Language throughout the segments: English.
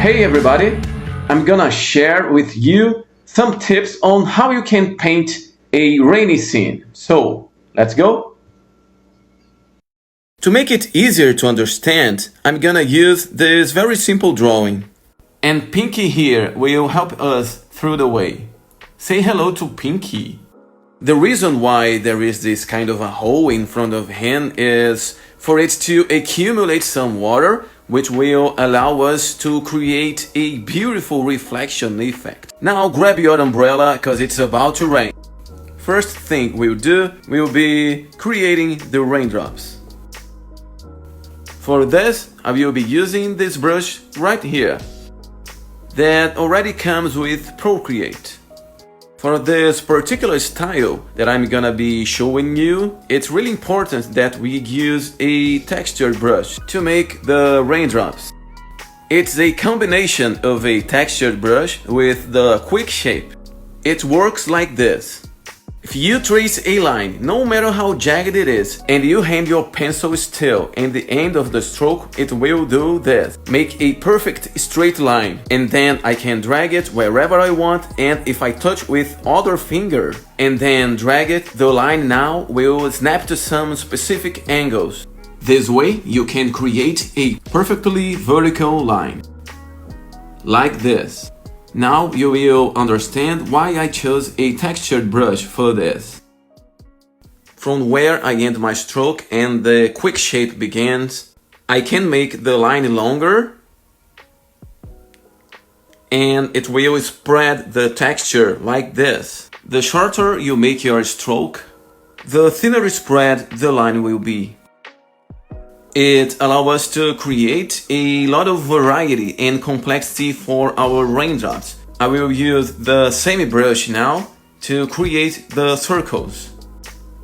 Hey everybody, I'm gonna share with you some tips on how you can paint a rainy scene. So, let's go! To make it easier to understand, I'm gonna use this very simple drawing. And Pinky here will help us through the way. Say hello to Pinky. The reason why there is this kind of a hole in front of him is for it to accumulate some water, which will allow us to create a beautiful reflection effect. Now grab your umbrella because it's about to rain. First thing we'll do will be creating the raindrops. For this, I will be using this brush right here that already comes with Procreate. For this particular style that I'm gonna be showing you, it's really important that we use a textured brush to make the raindrops. It's a combination of a textured brush with the quick shape. It works like this. If you trace a line, no matter how jagged it is, and you hand your pencil still in the end of the stroke, it will do this. Make a perfect straight line, and then I can drag it wherever I want, and if I touch with other finger and then drag it, the line now will snap to some specific angles. This way you can create a perfectly vertical line. Like this. Now you will understand why I chose a textured brush for this. From where I end my stroke and the quick shape begins, I can make the line longer and it will spread the texture like this. The shorter you make your stroke, the thinner spread the line will be. It allows us to create a lot of variety and complexity for our raindrops. I will use the same brush now to create the circles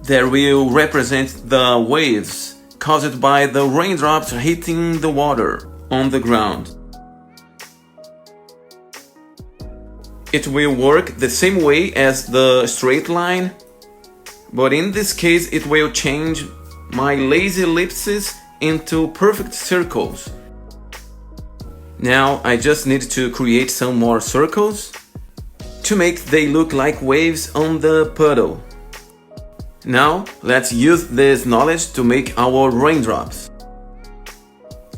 that will represent the waves caused by the raindrops hitting the water on the ground. It will work the same way as the straight line, but in this case it will change my lazy ellipses into perfect circles. Now I just need to create some more circles to make they look like waves on the puddle. Now let's use this knowledge to make our raindrops.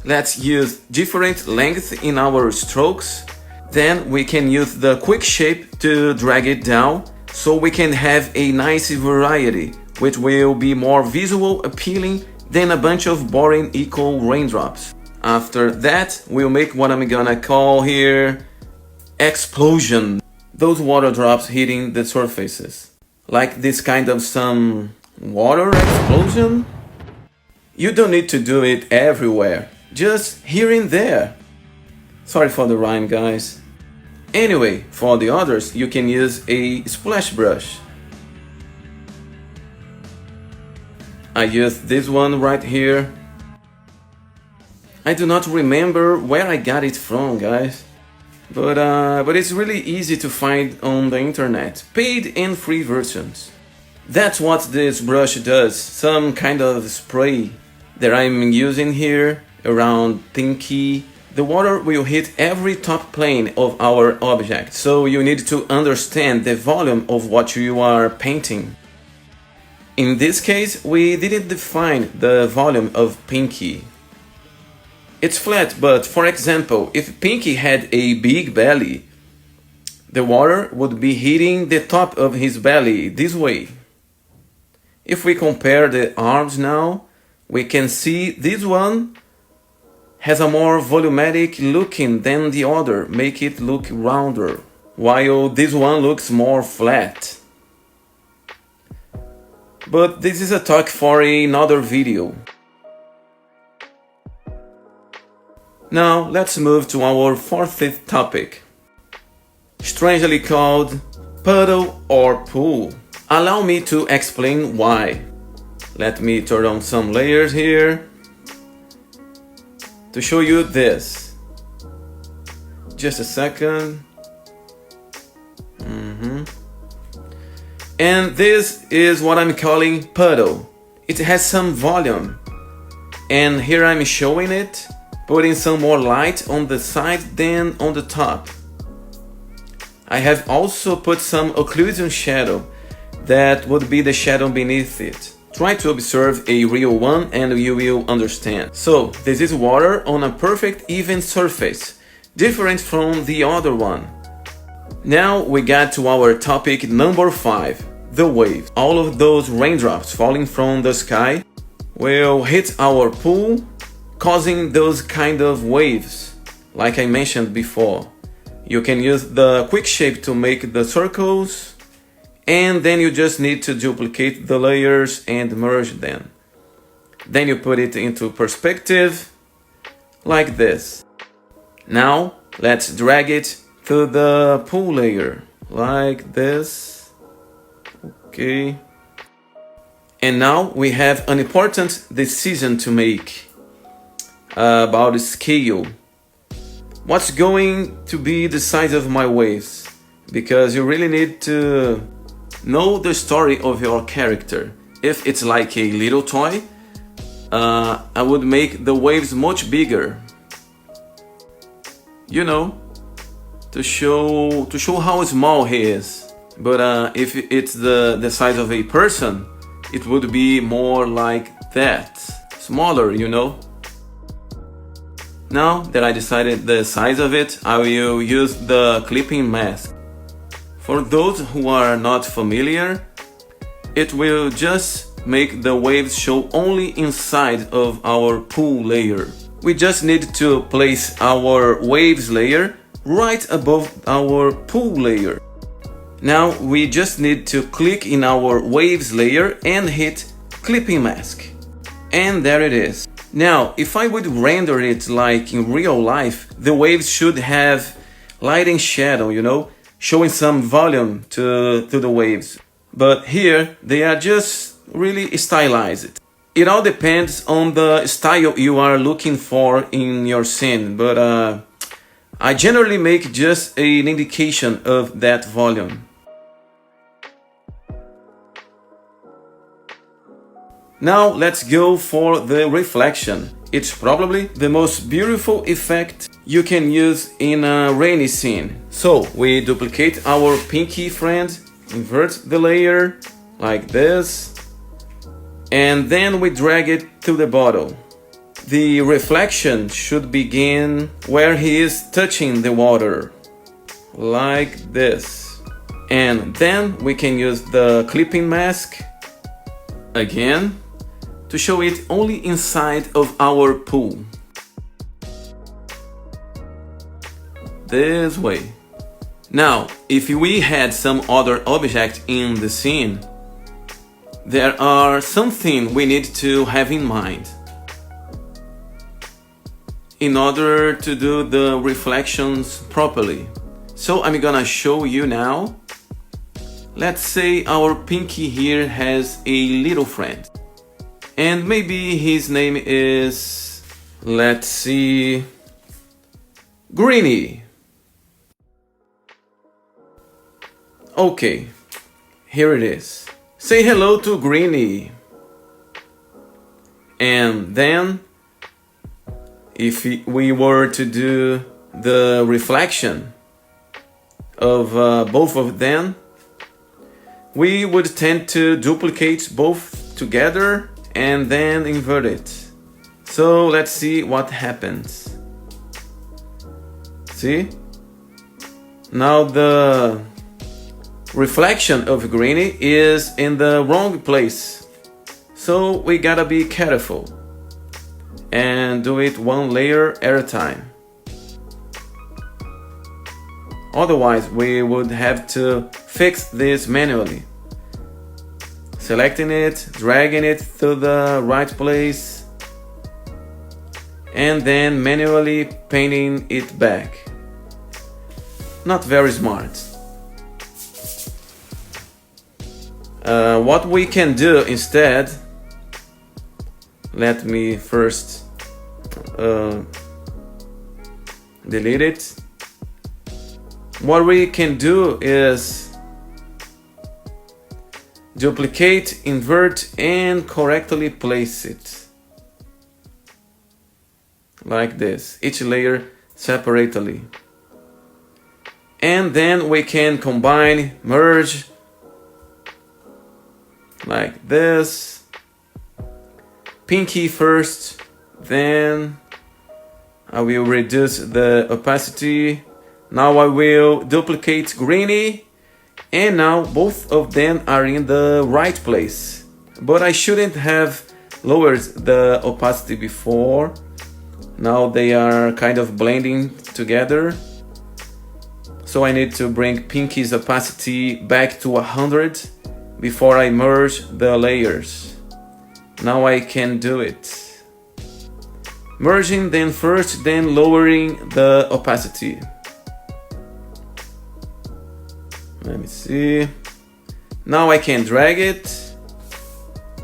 Let's use different lengths in our strokes. Then we can use the quick shape to drag it down so we can have a nice variety, which will be more visual appealing than a bunch of boring equal raindrops. After that, we'll make what I'm gonna call here explosion. Those water drops hitting the surfaces. Like this kind of some water explosion. You don't need to do it everywhere, just here and there. Sorry for the rhyme, guys. Anyway, for the others, you can use a splash brush. I used this one right here. I do not remember where I got it from, guys. But it's really easy to find on the internet. Paid and free versions. That's what this brush does. Some kind of spray that I'm using here around Pinky. The water will hit every top plane of our object. So you need to understand the volume of what you are painting. In this case, we didn't define the volume of Pinky. It's flat, but for example, if Pinky had a big belly, the water would be hitting the top of his belly this way. If we compare the arms now, we can see this one has a more volumetric looking than the other, make it look rounder, while this one looks more flat. But this is a talk for another video. Now let's move to our fourth topic, strangely called puddle or pool. Allow me to explain why. Let me turn on some layers here to show you this. Just a second. And this is what I'm calling puddle. It has some volume, and here I'm showing it, putting some more light on the side than on the top. I have also put some occlusion shadow, that would be the shadow beneath it. Try to observe a real one and you will understand. So, this is water on a perfect even surface, different from the other one. Now we got to our topic number 5, the waves. All of those raindrops falling from the sky will hit our pool, causing those kind of waves, like I mentioned before. You can use the quick shape to make the circles, and then you just need to duplicate the layers and merge them. Then you put it into perspective, like this. Now let's drag it to the pool layer, like this. Okay. And now we have an important decision to make about scale. What's going to be the size of my waves? Because you really need to know the story of your character. If it's like a little toy, I would make the waves much bigger. You know, to show how small he is. But if it's the size of a person, it would be more like that, smaller, you know. Now that I decided the size of it, I will use the clipping mask. For those who are not familiar, it will just make the waves show only inside of our pool layer. We just need to place our waves layer right above our pool layer. Now we just need to click in our waves layer and hit clipping mask. And there it is. Now, if I would render it like in real life, the waves should have light and shadow, you know, showing some volume to the waves. But here, they are just really stylized. It all depends on the style you are looking for in your scene, but I generally make just an indication of that volume. Now let's go for the reflection. It's probably the most beautiful effect you can use in a rainy scene. So we duplicate our pinky friend, invert the layer like this, and then we drag it to the bottom. The reflection should begin where he is touching the water, like this. And then we can use the clipping mask again to show it only inside of our pool. This way. Now, if we had some other object in the scene, there are something we need to have in mind in order to do the reflections properly. So I'm gonna show you now. Let's say our pinky here has a little friend. And maybe his name is, let's see, Greenie. Okay, here it is. Say hello to Greenie. And then, if we were to do the reflection of both of them, we would tend to duplicate both together and then invert it. So let's see what happens. See? Now the reflection of Greenie is in the wrong place. So we gotta be careful and do it one layer at a time. Otherwise we would have to fix this manually. Selecting it, dragging it to the right place, and then manually painting it back. Not very smart. What we can do instead, let me first delete it. What we can do is duplicate, invert, and correctly place it. like this, each layer separately. And then we can combine, merge, like this. Pinky first, then I will reduce the opacity. Now I will duplicate greeny, and now both of them are in the right place. But I shouldn't have lowered the opacity before. Now they are kind of blending together. So I need to bring Pinky's opacity back to 100 before I merge the layers. Now I can do it. Merging then first, then lowering the opacity. Let me see. Now I can drag it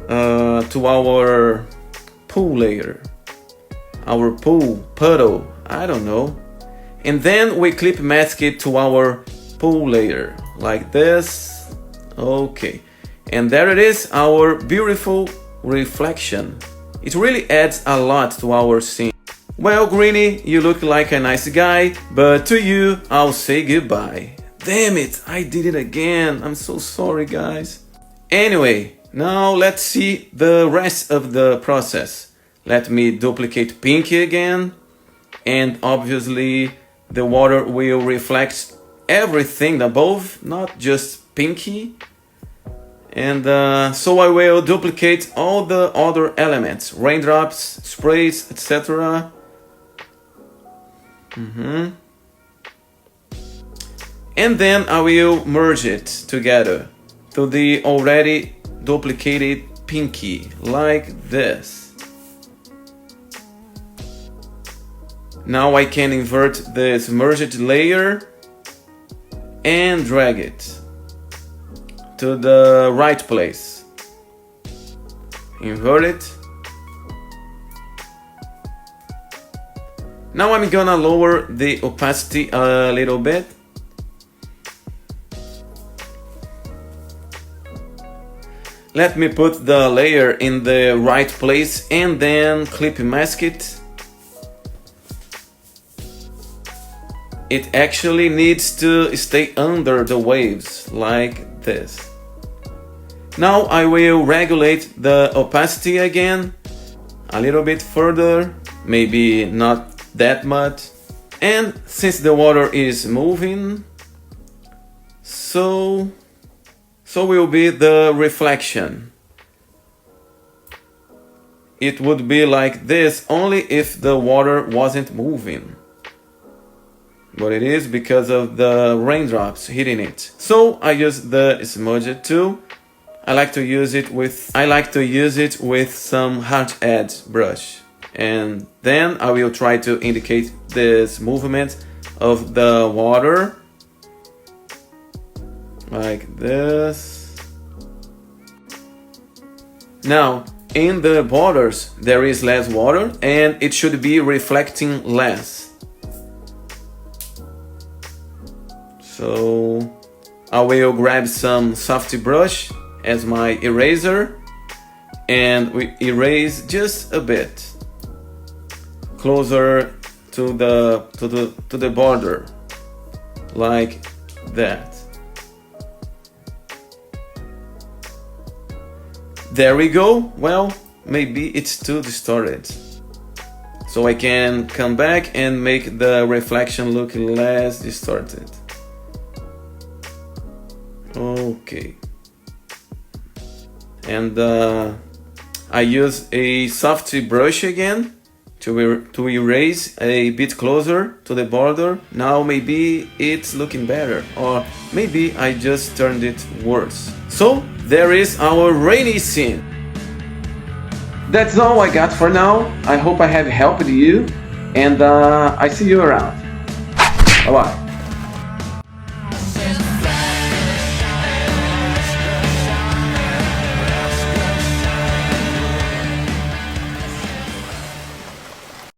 to our pool layer. Our pool, puddle, I don't know. And then we clip mask it to our pool layer, like this. Okay. And there it is, our beautiful reflection. It really adds a lot to our scene. Well, Greeny, you look like a nice guy, but to you, I'll say goodbye. Damn it, I did it again. I'm so sorry, guys. Anyway, now let's see the rest of the process. Let me duplicate Pinky again. And obviously, the water will reflect everything above, not just Pinky. And so I will duplicate all the other elements, raindrops, sprays, etc. And then I will merge it together to the already duplicated Pinky, like this. Now I can invert this merged layer and drag it to the right place. Invert it. Now I'm gonna lower the opacity a little bit. Let me put the layer in the right place and then clip mask it. It actually needs to stay under the waves, like this. Now I will regulate the opacity again, a little bit further, maybe not that much. And since the water is moving, so will be the reflection. It would be like this only if the water wasn't moving. But it is because of the raindrops hitting it. So I use the smudge tool. I like to use it with some hard edge brush. And then I will try to indicate this movement of the water. Like this. Now, in the borders, there is less water and it should be reflecting less. So I will grab some soft brush as my eraser and we erase just a bit closer to the border, like that. There we go. Well, maybe it's too distorted. So I can come back and make the reflection look less distorted. Okay. And I use a soft brush again to erase a bit closer to the border. Now maybe it's looking better, or maybe I just turned it worse. So there is our rainy scene. That's all I got for now. I hope I have helped you, and I see you around. Bye bye.